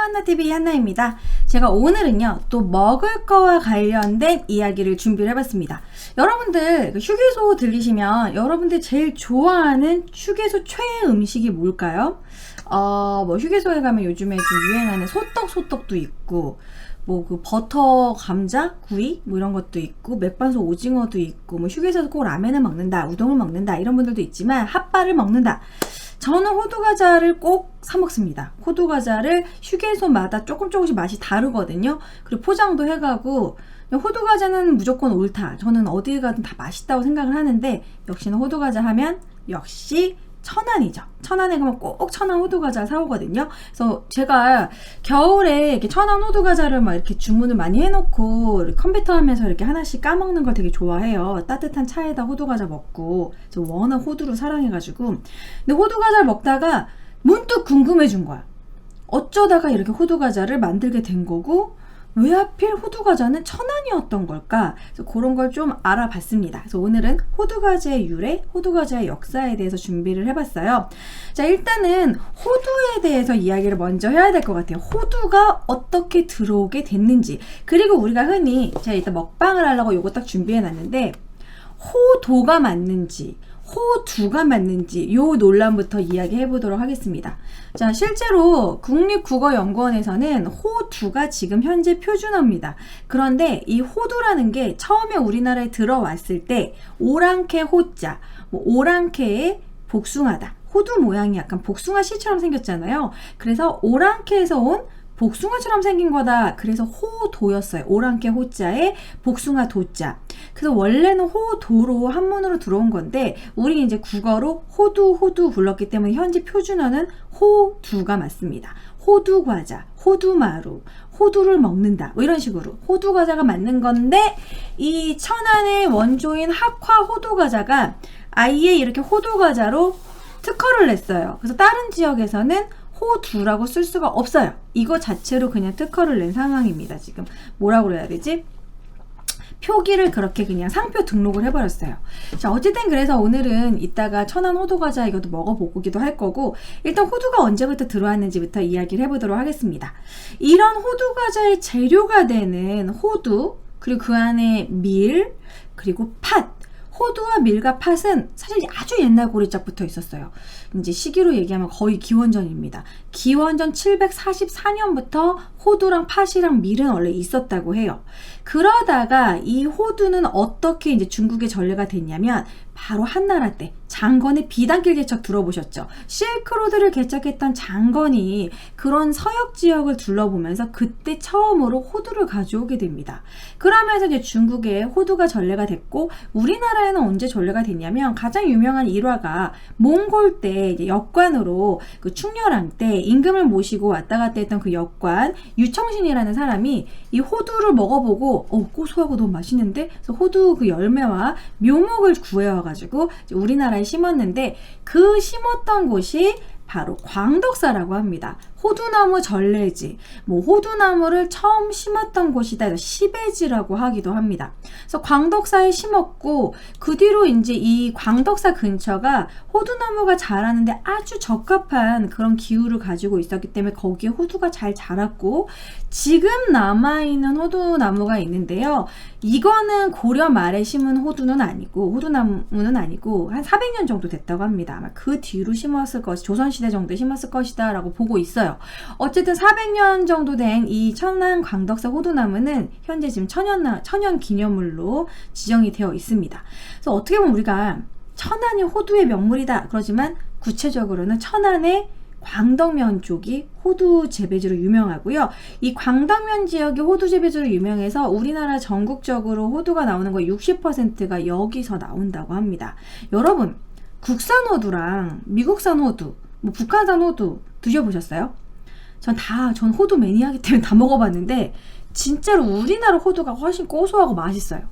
한나TV 한나입니다. 제가 오늘은요 또 먹을 거와 관련된 이야기를 준비를 해봤습니다. 여러분들 휴게소 들리시면 여러분들 제일 좋아하는 휴게소 최애 음식이 뭘까요? 뭐 휴게소에 가면 요즘에 좀 유행하는 소떡도 있고 뭐 그 버터 감자 구이 뭐 이런 것도 있고 맥반석 오징어도 있고 뭐 휴게소에서 꼭 라면을 먹는다, 우동을 먹는다 이런 분들도 있지만 핫바를 먹는다. 저는 호두과자를 꼭 사 먹습니다. 호두과자를 휴게소마다 조금씩 맛이 다르거든요. 그리고 포장도 해가고 호두과자는 무조건 옳다. 저는 어디 가든 다 맛있다고 생각을 하는데 역시나 호두과자 하면 역시 천안이죠. 천안에 가면 꼭 천안 호두과자 사오거든요. 그래서 제가 겨울에 이렇게 천안 호두과자를 막 이렇게 주문을 많이 해놓고 컴퓨터 하면서 이렇게 하나씩 까먹는 걸 되게 좋아해요. 따뜻한 차에다 호두과자 먹고. 저 워낙 호두를 사랑해가지고. 근데 호두과자를 먹다가 문득 궁금해진 거야. 어쩌다가 이렇게 호두과자를 만들게 된 거고 왜 하필 호두과자는 천안이었던 걸까? 그래서 그런 걸 좀 알아봤습니다. 그래서 오늘은 호두과자의 유래, 호두과자의 역사에 대해서 준비를 해봤어요. 자, 일단은 호두에 대해서 이야기를 먼저 해야 될 것 같아요. 호두가 어떻게 들어오게 됐는지. 그리고 우리가 흔히 제가 일단 먹방을 하려고 요거 딱 준비해놨는데 호도가 맞는지 호두가 맞는지 요 논란부터 이야기해 보도록 하겠습니다. 자, 실제로 국립국어연구원에서는 호두가 지금 현재 표준어입니다. 그런데 이 호두라는 게 처음에 우리나라에 들어왔을 때 오랑캐 호자, 뭐 오랑캐의 복숭아다. 호두 모양이 약간 복숭아 씨처럼 생겼잖아요. 그래서 오랑캐에서 온 복숭아처럼 생긴 거다. 그래서 호도였어요. 오랑캐 호자에 복숭아 도자. 그래서 원래는 호도로 한문으로 들어온 건데 우리 이제 국어로 호두 불렀기 때문에 현재 표준어는 호두가 맞습니다. 호두과자, 호두마루, 호두를 먹는다. 뭐 이런 식으로 호두과자가 맞는 건데 이 천안의 원조인 학화 호두과자가 아예 이렇게 호두과자로 특허를 냈어요. 그래서 다른 지역에서는 호두라고 쓸 수가 없어요. 이거 자체로 그냥 특허를 낸 상황입니다. 지금 뭐라고 그래야 되지? 표기를 그렇게 그냥 상표 등록을 해버렸어요. 자, 어쨌든 그래서 오늘은 이따가 천안 호두과자 이것도 먹어보기도 할 거고 일단 호두가 언제부터 들어왔는지부터 이야기를 해보도록 하겠습니다. 이런 호두과자의 재료가 되는 호두 그리고 그 안에 밀 그리고 팥 호두와 밀과 팥은 사실 아주 옛날 고리짝부터 있었어요. 이제 시기로 얘기하면 거의 기원전입니다. 기원전 744년부터 호두랑 팥이랑 밀은 원래 있었다고 해요. 그러다가 이 호두는 어떻게 이제 중국에 전래가 됐냐면 바로 한나라 때 장건의 비단길 개척 들어보셨죠? 실크로드를 개척했던 장건이 그런 서역 지역을 둘러보면서 그때 처음으로 호두를 가져오게 됩니다. 그러면서 이제 중국에 호두가 전래가 됐고 우리나라에는 언제 전래가 됐냐면 가장 유명한 일화가 몽골 때 이제 역관으로 그 충렬왕 때 임금을 모시고 왔다 갔다 했던 그 역관 유청신이라는 사람이 이 호두를 먹어보고 고소하고 너무 맛있는데 그래서 호두 그 열매와 묘목을 구해와가지고 우리나라에 심었는데 그 심었던 곳이 바로 광덕사라고 합니다. 호두나무 전래지, 뭐 호두나무를 처음 심었던 곳이다. 시베지라고 하기도 합니다. 그래서 광덕사에 심었고 그 뒤로 이제 이 광덕사 근처가 호두나무가 자라는데 아주 적합한 그런 기후를 가지고 있었기 때문에 거기에 호두가 잘 자랐고 지금 남아있는 호두나무가 있는데요. 이거는 고려 말에 심은 호두는 아니고 호두나무는 아니고 한 400년 정도 됐다고 합니다. 아마 그 뒤로 심었을 것이 조선시대 정도에 심었을 것이다 라고 보고 있어요. 어쨌든 400년 정도 된 이 천안 광덕사 호두나무는 현재 지금 천연 기념물로 지정이 되어 있습니다. 그래서 어떻게 보면 우리가 천안이 호두의 명물이다 그러지만 구체적으로는 천안의 광덕면 쪽이 호두 재배지로 유명하고요. 이 광덕면 지역이 호두 재배지로 유명해서 우리나라 전국적으로 호두가 나오는 거 60%가 여기서 나온다고 합니다. 여러분, 국산 호두랑 미국산 호두, 뭐 북한산 호두 드셔보셨어요? 전 호두 매니아이기 때문에 다 먹어봤는데 진짜로 우리나라 호두가 훨씬 고소하고 맛있어요.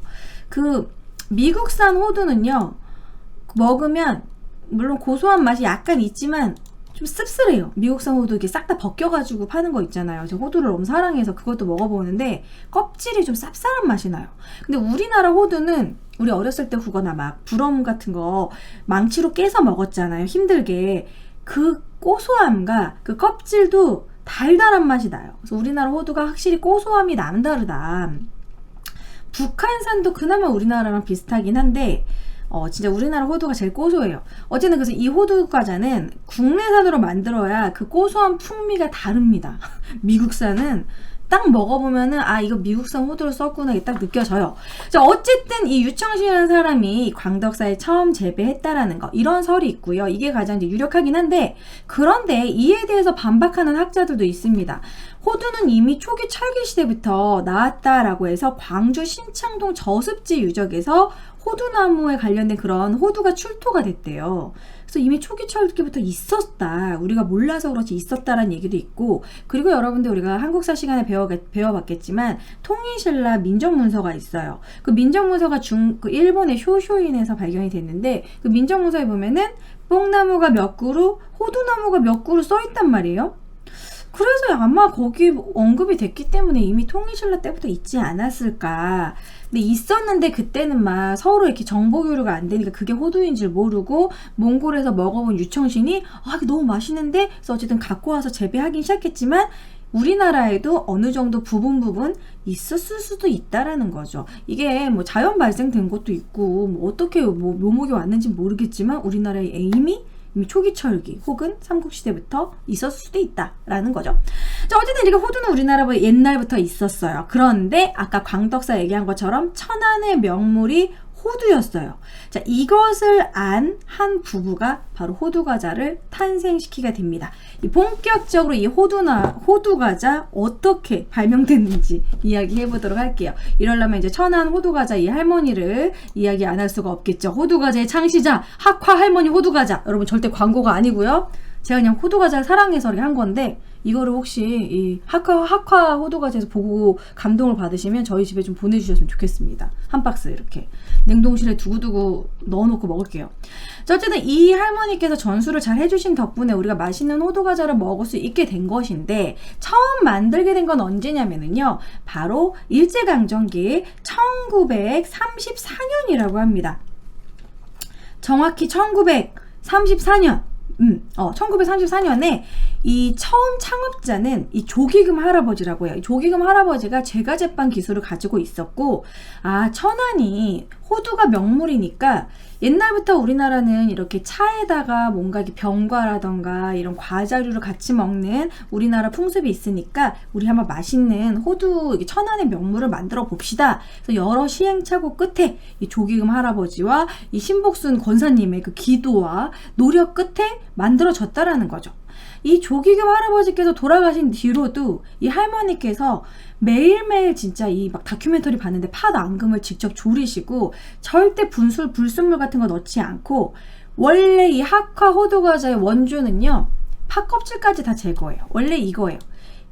그 미국산 호두는요 먹으면 물론 고소한 맛이 약간 있지만 좀 씁쓸해요. 미국산 호두 이렇게 싹 다 벗겨가지고 파는 거 있잖아요. 저 호두를 너무 사랑해서 그것도 먹어보는데 껍질이 좀 쌉쌀한 맛이 나요. 근데 우리나라 호두는 우리 어렸을 때 그거나 막 부럼 같은 거 망치로 깨서 먹었잖아요. 힘들게. 그 고소함과 그 껍질도 달달한 맛이 나요. 그래서 우리나라 호두가 확실히 고소함이 남다르다. 북한산도 그나마 우리나라랑 비슷하긴 한데 진짜 우리나라 호두가 제일 고소해요. 어쨌든 그래서 이 호두 과자는 국내산으로 만들어야 그 고소한 풍미가 다릅니다. 미국산은 딱 먹어보면은 이거 미국산 호두를 썼구나 이게 딱 느껴져요. 자, 어쨌든 이 유청신이라는 사람이 광덕사에 처음 재배했다라는 거 이런 설이 있고요. 이게 가장 이제 유력하긴 한데 그런데 이에 대해서 반박하는 학자들도 있습니다. 호두는 이미 초기 철기 시대부터 나왔다라고 해서 광주 신창동 저습지 유적에서 호두나무에 관련된 그런 호두가 출토가 됐대요. 그래서 이미 초기 철기부터 있었다. 우리가 몰라서 그렇지 있었다라는 얘기도 있고, 그리고 여러분들 우리가 한국사 시간에 배워봤겠지만 통일신라 민족문서가 있어요. 그 민족문서가 그 일본의 쇼쇼인에서 발견이 됐는데 그 민족문서에 보면은 뽕나무가 몇 그루, 호두나무가 몇 그루 써있단 말이에요. 그래서 아마 거기 언급이 됐기 때문에 이미 통일신라 때부터 있지 않았을까. 근데 있었는데 그때는 막 서로 이렇게 정보 교류가 안 되니까 그게 호두인 줄 모르고 몽골에서 먹어본 유청신이 이게 너무 맛있는데 그래서 어쨌든 갖고 와서 재배하긴 시작했지만 우리나라에도 어느 정도 부분 있었을 수도 있다라는 거죠. 이게 뭐 자연 발생된 것도 있고 뭐 어떻게 묘목이 왔는지 모르겠지만 우리나라에 이미 초기 철기 혹은 삼국시대부터 있었을 수도 있다라는 거죠. 자, 어쨌든 이렇게 호두는 우리나라 옛날부터 있었어요. 그런데 아까 광덕사 얘기한 것처럼 천안의 명물이 호두였어요. 자, 이것을 안 한 부부가 바로 호두과자를 탄생시키게 됩니다. 본격적으로 이 호두과자 어떻게 발명됐는지 이야기해 보도록 할게요. 이러려면 이제 천안 호두과자 이 할머니를 이야기 안 할 수가 없겠죠. 호두과자의 창시자 학화 할머니 호두과자. 여러분 절대 광고가 아니고요. 제가 그냥 호두과자를 사랑해서 이렇게 한 건데 이거를 혹시 이 학화 호두과자에서 보고 감동을 받으시면 저희 집에 좀 보내주셨으면 좋겠습니다. 한 박스 이렇게 냉동실에 두고두고 넣어놓고 먹을게요. 자, 어쨌든 이 할머니께서 전수를 잘 해주신 덕분에 우리가 맛있는 호두과자를 먹을 수 있게 된 것인데 처음 만들게 된 건 언제냐면요 바로 일제강점기 1934년이라고 합니다. 정확히 1934년 1934년에 이 처음 창업자는 이 조기금 할아버지라고 해요. 조기금 할아버지가 제과제빵 기술을 가지고 있었고, 천안이 호두가 명물이니까 옛날부터 우리나라는 이렇게 차에다가 뭔가 병과라던가 이런 과자류를 같이 먹는 우리나라 풍습이 있으니까 우리 한번 맛있는 호두 천안의 명물을 만들어 봅시다. 그래서 여러 시행착오 끝에 이 조기금 할아버지와 이 신복순 권사님의 그 기도와 노력 끝에 만들어졌다라는 거죠. 이 조기금 할아버지께서 돌아가신 뒤로도 이 할머니께서 매일매일 진짜 이 막 다큐멘터리 봤는데 팥 앙금을 직접 조리시고 절대 불순물 같은 거 넣지 않고 원래 이 학화 호두과자의 원조는요 팥 껍질까지 다 제거해요. 원래 이거예요.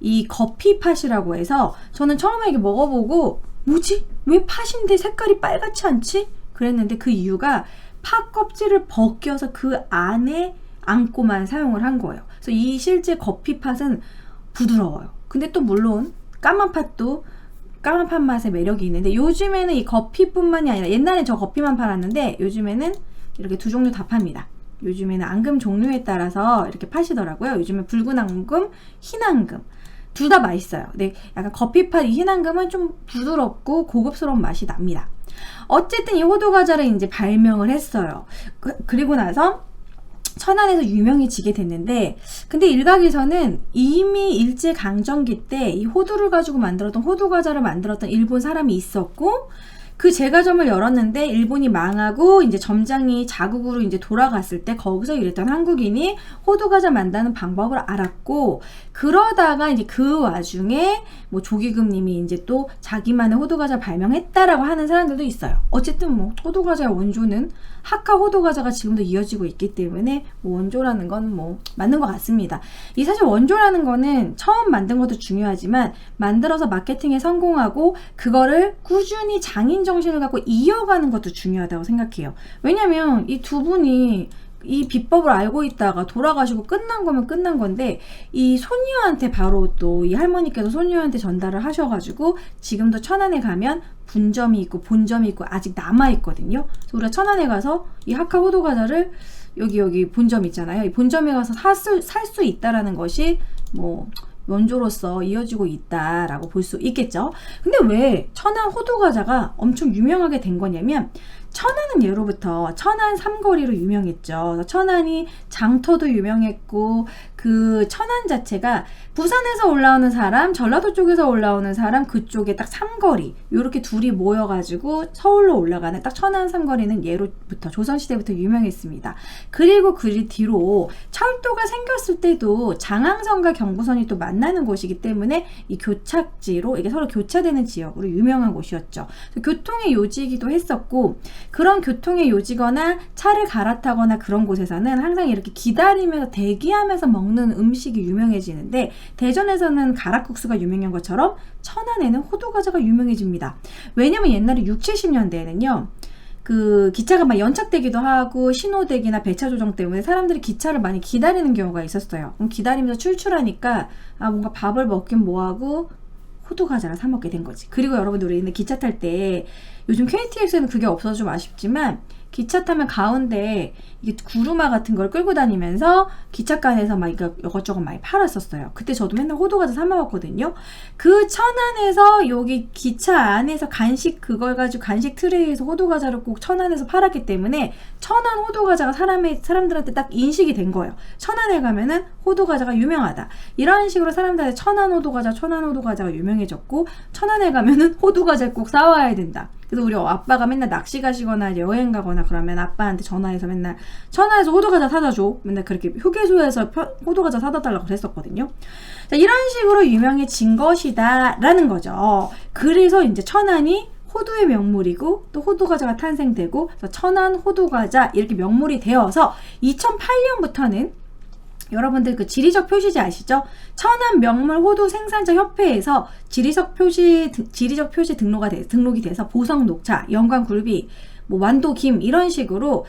이 거피팥이라고 해서 저는 처음에 이게 먹어보고 뭐지? 왜 팥인데 색깔이 빨갛지 않지? 그랬는데 그 이유가 팥 껍질을 벗겨서 그 안에 안고만 사용을 한 거예요. 그래서 이 실제 거피팥은 부드러워요. 근데 또 물론 까만 팥도 까만 팥 맛의 매력이 있는데 요즘에는 이 거피뿐만이 아니라 옛날엔 저 거피만 팔았는데 요즘에는 이렇게 두 종류 다 팝니다. 요즘에는 앙금 종류에 따라서 이렇게 파시더라고요. 요즘에 붉은 앙금, 흰 앙금 둘 다 맛있어요. 근데 약간 거피팥 이 흰 앙금은 좀 부드럽고 고급스러운 맛이 납니다. 어쨌든 이 호두과자를 이제 발명을 했어요. 그리고 나서 천안에서 유명해지게 됐는데 근데 일각에서는 이미 일제강점기 때 이 호두를 가지고 만들었던 호두과자를 만들었던 일본 사람이 있었고 그 제과점을 열었는데 일본이 망하고 이제 점장이 자국으로 이제 돌아갔을 때 거기서 일했던 한국인이 호두과자 만드는 방법을 알았고 그러다가 이제 그 와중에 뭐 조기금님이 이제 또 자기만의 호두과자 발명했다라고 하는 사람들도 있어요. 어쨌든 뭐 호두과자의 원조는 학화 호두과자가 지금도 이어지고 있기 때문에 뭐 원조라는 건 뭐 맞는 것 같습니다. 이 사실 원조라는 거는 처음 만든 것도 중요하지만 만들어서 마케팅에 성공하고 그거를 꾸준히 장인 정신을 갖고 이어가는 것도 중요하다고 생각해요. 왜냐면 이 두 분이 이 비법을 알고 있다가 돌아가시고 끝난 거면 끝난 건데 이 손녀한테 바로 또 이 할머니께서 손녀한테 전달을 하셔가지고 지금도 천안에 가면 분점이 있고 본점이 있고 아직 남아있거든요. 그래서 우리가 천안에 가서 이 학화 호두과자를 여기 본점 있잖아요. 이 본점에 가서 살 수 있다라는 것이 뭐 원조로서 이어지고 있다라고 볼 수 있겠죠. 근데 왜 천안 호두과자가 엄청 유명하게 된 거냐면, 천안은 예로부터 천안 삼거리로 유명했죠. 천안이 장터도 유명했고, 그 천안 자체가 부산에서 올라오는 사람, 전라도 쪽에서 올라오는 사람, 그쪽에 딱 삼거리, 요렇게 둘이 모여가지고 서울로 올라가는 딱 천안 삼거리는 예로부터 조선시대부터 유명했습니다. 그리고 그 뒤로 철도가 생겼을 때도 장항선과 경부선이 또 만나는 곳이기 때문에 이 교착지로, 이게 서로 교차되는 지역으로 유명한 곳이었죠. 교통의 요지이기도 했었고, 그런 교통의 요지거나 차를 갈아타거나 그런 곳에서는 항상 이렇게 기다리면서 대기하면서 먹는 음식이 유명해지는데, 대전에서는 가락국수가 유명한 것처럼 천안에는 호두과자가 유명해집니다. 왜냐면 옛날에 6, 70년대에는요 그 기차가 막 연착되기도 하고 신호대기나 배차 조정 때문에 사람들이 기차를 많이 기다리는 경우가 있었어요. 그럼 기다리면서 출출하니까 뭔가 밥을 먹긴 뭐하고 호두과자를 사 먹게 된 거지. 그리고 여러분들, 우리 기차 탈 때 요즘 KTX에는 그게 없어서 좀 아쉽지만, 기차 타면 가운데 이게 구루마 같은 걸 끌고 다니면서 기차간에서 막 이것저것 많이 팔았었어요. 그때 저도 맨날 호두과자 사 먹었거든요. 그 천안에서 여기 기차 안에서 간식, 그걸 가지고 간식 트레이에서 호두과자를 꼭 천안에서 팔았기 때문에 천안 호두과자가 사람들한테 딱 인식이 된 거예요. 천안에 가면은 호두과자가 유명하다. 이런 식으로 사람들한테 천안 호두과자가 유명해졌고, 천안에 가면은 호두과자를 꼭 사와야 된다. 그래서 우리 아빠가 맨날 낚시 가시거나 여행 가거나 그러면 아빠한테 전화해서 맨날 천안에서 호두과자 사다 줘. 맨날 그렇게 휴게소에서 호두과자 사다 달라고 그랬었거든요. 자, 이런 식으로 유명해진 것이다 라는 거죠. 그래서 이제 천안이 호두의 명물이고 또 호두과자가 탄생되고, 그래서 천안 호두과자 이렇게 명물이 되어서 2008년부터는 여러분들 그 지리적 표시지 아시죠? 천안 명물 호두 생산자 협회에서 지리적 표시 등록이 돼서 보성 녹차, 영광 굴비, 뭐 완도 김 이런 식으로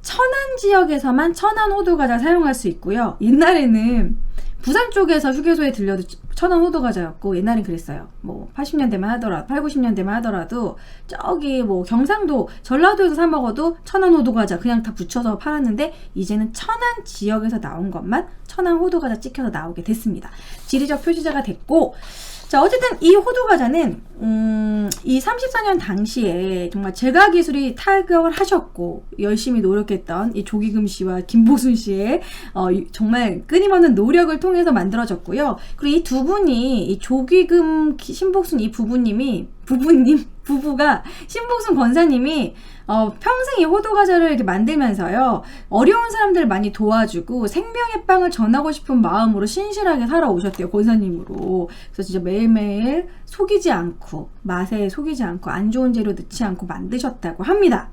천안 지역에서만 천안 호두과자 사용할 수 있고요. 옛날에는 부산 쪽에서 휴게소에 들려도 천안 호두과자였고, 옛날엔 그랬어요. 뭐 80년대만 하더라도, 8, 90년대만 하더라도 저기 뭐 경상도, 전라도에서 사 먹어도 천안 호두과자 그냥 다 붙여서 팔았는데, 이제는 천안 지역에서 나온 것만 천안 호두과자 찍혀서 나오게 됐습니다. 지리적 표시자가 됐고, 자, 어쨌든 이 호두과자는 이 34년 당시에 정말 제과기술이 타격을 하셨고 열심히 노력했던 이 조기금 씨와 김보순 씨의 정말 끊임없는 노력을 통해서 만들어졌고요. 그리고 이 두 분이, 이 조기금, 신복순 이 부부가, 신복순 권사님이 평생 이 호두과자를 이렇게 만들면서요, 어려운 사람들을 많이 도와주고 생명의 빵을 전하고 싶은 마음으로 신실하게 살아오셨대요, 권사님으로. 그래서 진짜 매일매일 속이지 않고, 맛에 속이지 않고, 안 좋은 재료 넣지 않고 만드셨다고 합니다.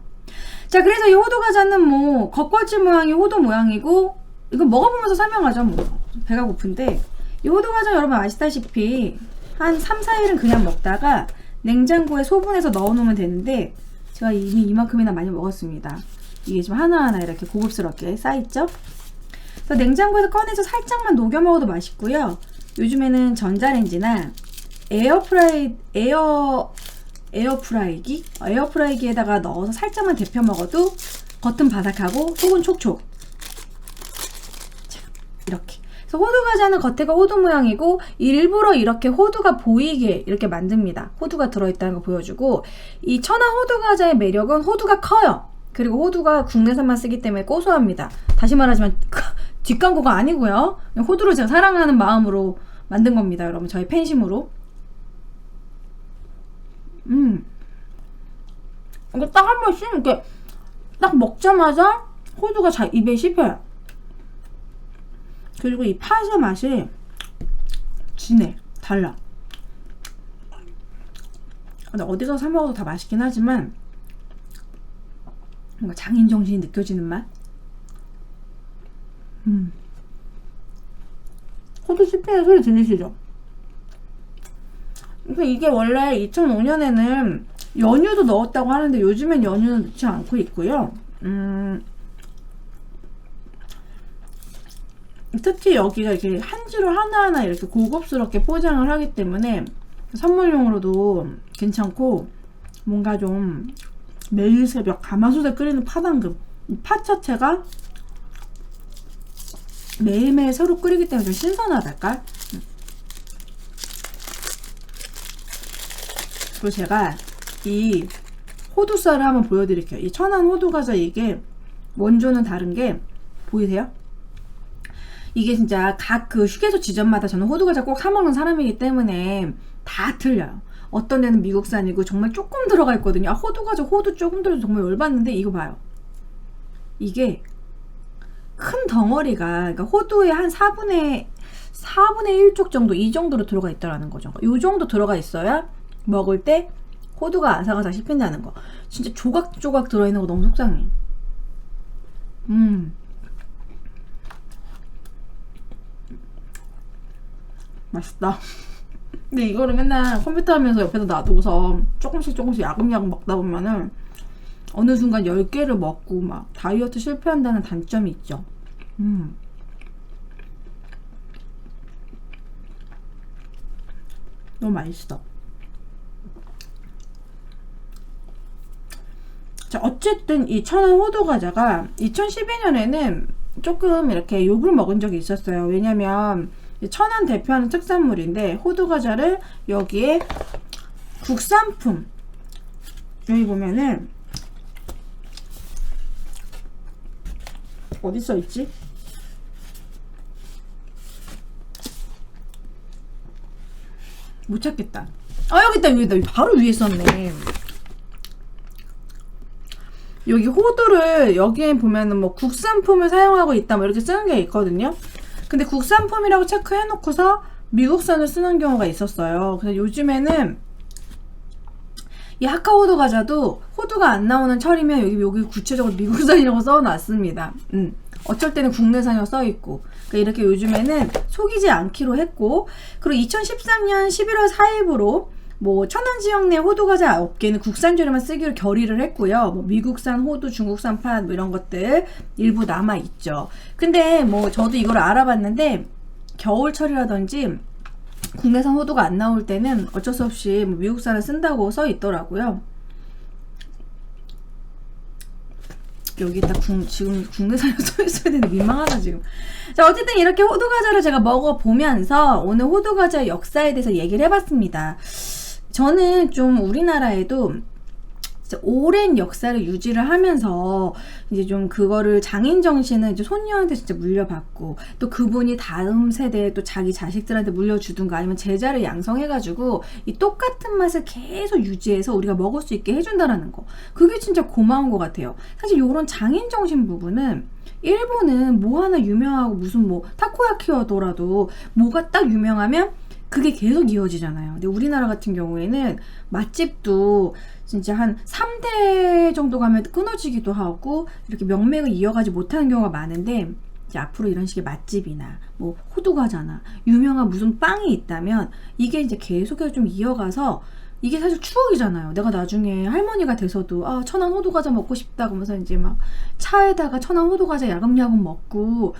자, 그래서 이 호두과자는 뭐 겉껍질 모양이 호두 모양이고, 이거 먹어보면서 설명하죠. 뭐 배가 고픈데, 이 호두과자 여러분 아시다시피 한 3, 4일은 그냥 먹다가 냉장고에 소분해서 넣어놓으면 되는데, 제가 이미 이만큼이나 많이 먹었습니다. 이게 지금 하나하나 이렇게 고급스럽게 쌓여있죠? 그래서 냉장고에서 꺼내서 살짝만 녹여 먹어도 맛있고요. 요즘에는 전자레인지나 에어프라이기에다가 넣어서 살짝만 데펴 먹어도 겉은 바삭하고 속은 촉촉. 자, 이렇게. 그래서 호두과자는 겉에가 호두 모양이고, 일부러 이렇게 호두가 보이게 이렇게 만듭니다. 호두가 들어있다는 거 보여주고, 이 천안 호두과자의 매력은 호두가 커요. 그리고 호두가 국내산만 쓰기 때문에 고소합니다. 다시 말하지만 뒷광고가 아니고요. 호두를 제가 사랑하는 마음으로 만든 겁니다, 여러분. 저의 팬심으로. 이거 딱 한 번씩 이렇게 딱 먹자마자 호두가 잘 입에 씹혀요. 그리고 이 팥의 맛이 진해, 달라. 근데 어디서 사 먹어도 다 맛있긴 하지만 뭔가 장인 정신이 느껴지는 맛. 호두 씹히는 소리 들리시죠? 그러니까 이게 원래 2005년에는 연유도 넣었다고 하는데 요즘엔 연유는 넣지 않고 있고요. 특히 여기가 이렇게 한지로 하나하나 이렇게 고급스럽게 포장을 하기 때문에 선물용으로도 괜찮고, 뭔가 좀 매일 새벽 가마솥에 끓이는 팥당금, 이 팥 자체가 매일매일 새로 끓이기 때문에 좀 신선하달까? 그리고 제가 이 호두쌀을 한번 보여드릴게요. 이 천안 호두과자 이게 원조는 다른 게 보이세요? 이게 진짜 각 그 휴게소 지점마다 저는 호두과자 꼭 사먹는 사람이기 때문에 다 틀려요. 어떤 데는 미국산이고 정말 조금 들어가 있거든요. 아, 호두과자 호두 조금 들어서 정말 열받는데 이거 봐요. 이게 큰 덩어리가 그러니까 호두의 한 4분의 1쪽 정도 이 정도로 들어가 있다라는 거죠. 이 정도 들어가 있어야 먹을 때 호두가 아삭아삭 씹힌다는 거. 진짜 조각조각 들어있는 거 너무 속상해. 맛있다. 근데 이거를 맨날 컴퓨터 하면서 옆에서 놔두고서 조금씩 야금야금 먹다 보면은 어느 순간 10개를 먹고 막 다이어트 실패한다는 단점이 있죠. 너무 맛있어. 자, 어쨌든 이 천안 호두과자가 2012년에는 조금 이렇게 욕을 먹은 적이 있었어요. 왜냐면 천안 대표하는 특산물인데 호두과자를 여기에 국산품 여기 보면은 어디 써있지? 못 찾겠다. 아, 여기 있다. 여기 바로 위에 썼네. 여기 호두를 여기에 보면은 뭐 국산품을 사용하고 있다 뭐 이렇게 쓰는 게 있거든요. 근데 국산품이라고 체크해 놓고서 미국산을 쓰는 경우가 있었어요. 그래서 요즘에는 이 하카호두 과자도 호두가 안 나오는 철이면 여기 구체적으로 미국산이라고 써놨습니다. 어쩔 때는 국내산이라고 써있고. 그러니까 이렇게 요즘에는 속이지 않기로 했고, 그리고 2013년 11월 4일부로 뭐 천안 지역 내 호두과자 업계는 국산 재료만 쓰기로 결의를 했고요. 뭐 미국산 호두, 중국산 팥 뭐 이런 것들 일부 남아 있죠. 근데 뭐 저도 이걸 알아봤는데 겨울철이라든지 국내산 호두가 안 나올 때는 어쩔 수 없이 뭐 미국산을 쓴다고 써 있더라고요. 여기 딱 지금 국내산으로 써 있어야 되는데 민망하다 지금. 자, 어쨌든 이렇게 호두과자를 제가 먹어보면서 오늘 호두과자의 역사에 대해서 얘기를 해봤습니다. 저는 좀 우리나라에도 오랜 역사를 유지를 하면서 이제 좀 그거를 장인 정신을 이제 손녀한테 진짜 물려받고 또 그분이 다음 세대에 또 자기 자식들한테 물려주든가 아니면 제자를 양성해가지고 이 똑같은 맛을 계속 유지해서 우리가 먹을 수 있게 해준다라는 거. 그게 진짜 고마운 것 같아요. 사실 요런 장인 정신 부분은 일본은 뭐 하나 유명하고 무슨 뭐 타코야키여더라도 뭐가 딱 유명하면 그게 계속 이어지잖아요. 근데 우리나라 같은 경우에는 맛집도 진짜 한 3대 정도 가면 끊어지기도 하고 이렇게 명맥을 이어가지 못하는 경우가 많은데 이제 앞으로 이런 식의 맛집이나 뭐 호두과자나 유명한 무슨 빵이 있다면 이게 이제 계속해서 좀 이어가서 이게 사실 추억이잖아요. 내가 나중에 할머니가 돼서도 아, 천안 호두과자 먹고 싶다 그러면서 이제 막 차에다가 천안 호두과자 야금야금 먹고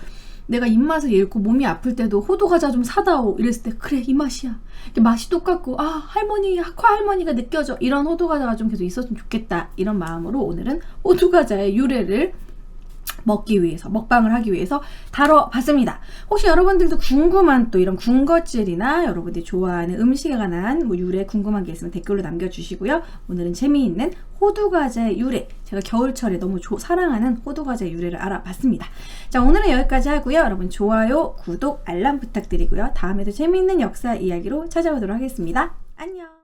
내가 입맛을 잃고 몸이 아플 때도 호두과자 좀 사다오 이랬을 때 그래 이 맛이야. 맛이 똑같고 아 할머니 할머니가 느껴져. 이런 호두과자가 좀 계속 있었으면 좋겠다. 이런 마음으로 오늘은 호두과자의 유래를 먹기 위해서 먹방을 하기 위해서 다뤄봤습니다. 혹시 여러분들도 궁금한 또 이런 군것질이나 여러분들이 좋아하는 음식에 관한 뭐 유래 궁금한 게 있으면 댓글로 남겨주시고요. 오늘은 재미있는 호두과자의 유래, 제가 겨울철에 너무 사랑하는 호두과자의 유래를 알아봤습니다. 자, 오늘은 여기까지 하고요. 여러분 좋아요, 구독, 알람 부탁드리고요. 다음에도 재미있는 역사 이야기로 찾아오도록 하겠습니다. 안녕.